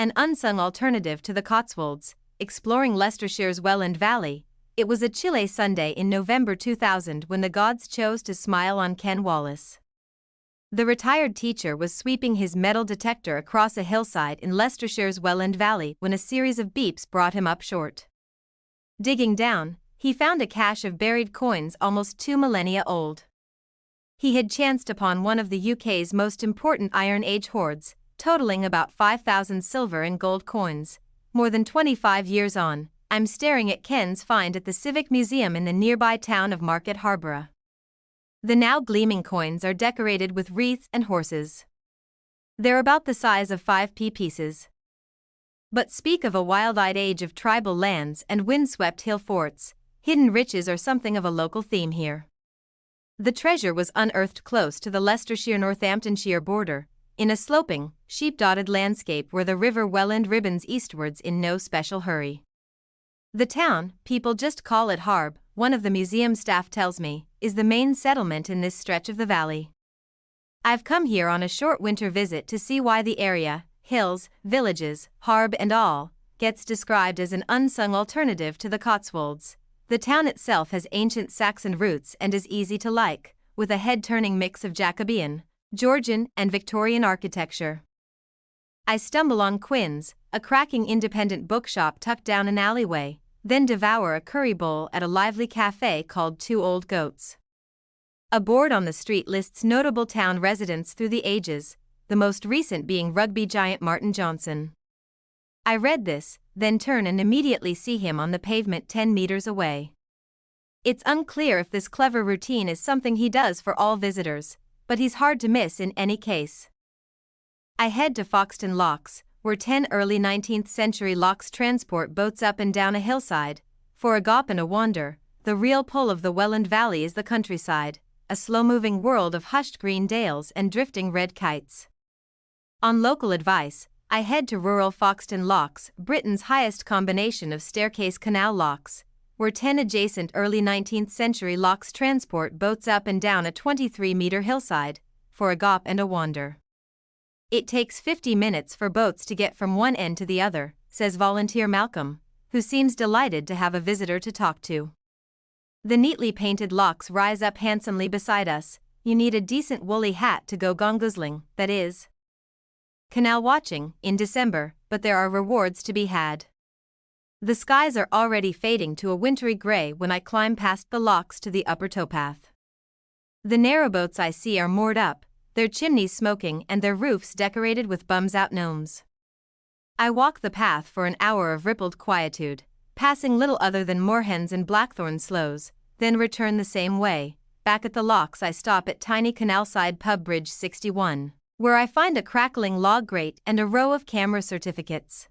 An unsung alternative to the Cotswolds, exploring Leicestershire's Welland Valley. It was a chilly Sunday in November 2000 when the gods chose to smile on Ken Wallace. The retired teacher was sweeping his metal detector across a hillside in Leicestershire's Welland Valley when a series of beeps brought him up short. Digging down, he found a cache of buried coins almost 2 millennia old. He had chanced upon one of the UK's most important Iron Age hoards, totaling about 5,000 silver and gold coins. More than 25 years on, I'm staring at Ken's find at the Civic Museum in the nearby town of Market Harborough. The now gleaming coins are decorated with wreaths and horses. They're about the size of 5p pieces. But speak of a wild-eyed age of tribal lands and wind-swept hill forts, hidden riches are something of a local theme here. The treasure was unearthed close to the Leicestershire-Northamptonshire border, in a sloping, sheep-dotted landscape where the River Welland ribbons eastwards in no special hurry. The town, people just call it Harb, one of the museum staff tells me, is the main settlement in this stretch of the valley. I've come here on a short winter visit to see why the area, hills, villages, Harb and all, gets described as an unsung alternative to the Cotswolds. The town itself has ancient Saxon roots and is easy to like, with a head-turning mix of Jacobean, Georgian and Victorian architecture. I stumble on Quinn's, a cracking independent bookshop tucked down an alleyway, then devour a curry bowl at a lively cafe called Two Old Goats. A board on the street lists notable town residents through the ages, the most recent being rugby giant Martin Johnson. I read this, then turn and immediately see him on the pavement 10 meters away. It's unclear if this clever routine is something he does for all visitors, but he's hard to miss in any case. I head to Foxton Locks, where 10 early 19th century locks transport boats up and down a hillside. For a gawp and a wander, the real pull of the Welland Valley is the countryside, a slow-moving world of hushed green dales and drifting red kites. On local advice, I head to rural Foxton Locks, Britain's highest combination of staircase canal locks, where 10 adjacent early 19th century locks transport boats up and down a 23-meter hillside, for a gawp and a wander. It takes 50 minutes for boats to get from one end to the other, says volunteer Malcolm, who seems delighted to have a visitor to talk to. The neatly painted locks rise up handsomely beside us. You need a decent woolly hat to go gongoozling, that is. Canal watching, in December, but there are rewards to be had. The skies are already fading to a wintry grey when I climb past the locks to the upper towpath. The narrowboats I see are moored up, their chimneys smoking and their roofs decorated with bums-out gnomes. I walk the path for an hour of rippled quietude, passing little other than moorhens and blackthorn sloes, then return the same way. Back at the locks I stop at tiny canal-side pub Bridge 61, where I find a crackling log grate and a row of camera certificates.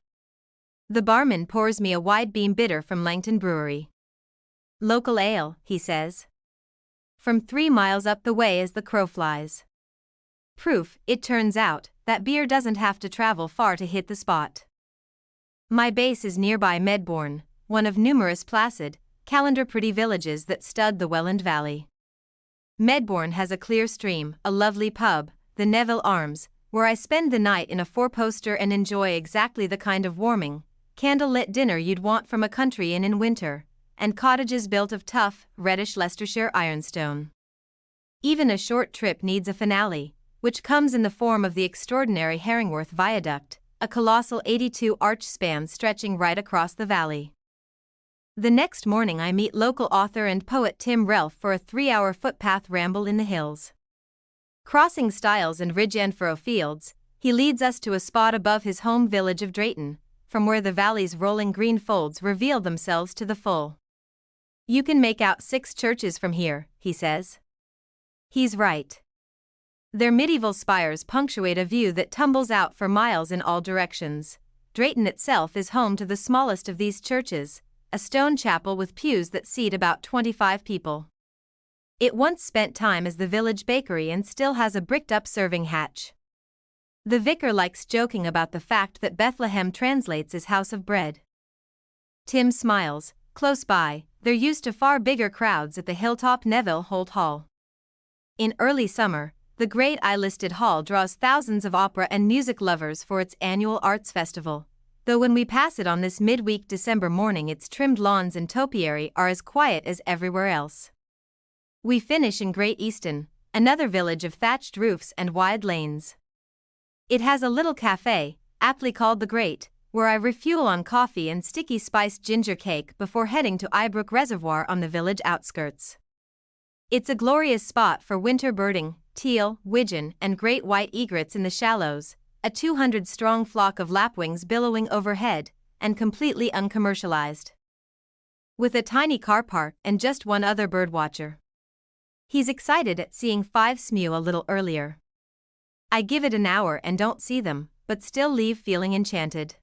The barman pours me a wide-beam bitter from Langton Brewery. Local ale, he says. From 3 miles up the way as the crow flies. Proof, it turns out, that beer doesn't have to travel far to hit the spot. My base is nearby Medbourne, one of numerous placid, calendar-pretty villages that stud the Welland Valley. Medbourne has a clear stream, a lovely pub, the Neville Arms, where I spend the night in a 4-poster and enjoy exactly the kind of warming, candle-lit dinner you'd want from a country inn in winter, and cottages built of tough, reddish Leicestershire ironstone. Even a short trip needs a finale, which comes in the form of the extraordinary Herringworth Viaduct, a colossal 82-arch span stretching right across the valley. The next morning I meet local author and poet Tim Relf for a 3-hour footpath ramble in the hills. Crossing stiles and ridge-and-furrow fields, he leads us to a spot above his home village of Drayton, from where the valley's rolling green folds reveal themselves to the full. You can make out 6 churches from here, he says. He's right. Their medieval spires punctuate a view that tumbles out for miles in all directions. Drayton itself is home to the smallest of these churches, a stone chapel with pews that seat about 25 people. It once spent time as the village bakery and still has a bricked-up serving hatch. The vicar likes joking about the fact that Bethlehem translates as house of bread. Tim smiles. Close by, they're used to far bigger crowds at the hilltop Neville Holt Hall. In early summer, The great I-listed hall draws thousands of opera and music lovers for its annual arts festival. Though when we pass it on this midweek December morning, its trimmed lawns and topiary are as quiet as everywhere else. We finish in Great Easton, another village of thatched roofs and wide lanes. It has a little cafe, aptly called the Great, where I refuel on coffee and sticky spiced ginger cake before heading to Ibrook Reservoir on the village outskirts. It's a glorious spot for winter birding, teal, widgeon, and great white egrets in the shallows, a 200-strong flock of lapwings billowing overhead, and completely uncommercialized. With a tiny car park and just one other birdwatcher. He's excited at seeing 5 smew a little earlier. I give it an hour and don't see them, but still leave feeling enchanted.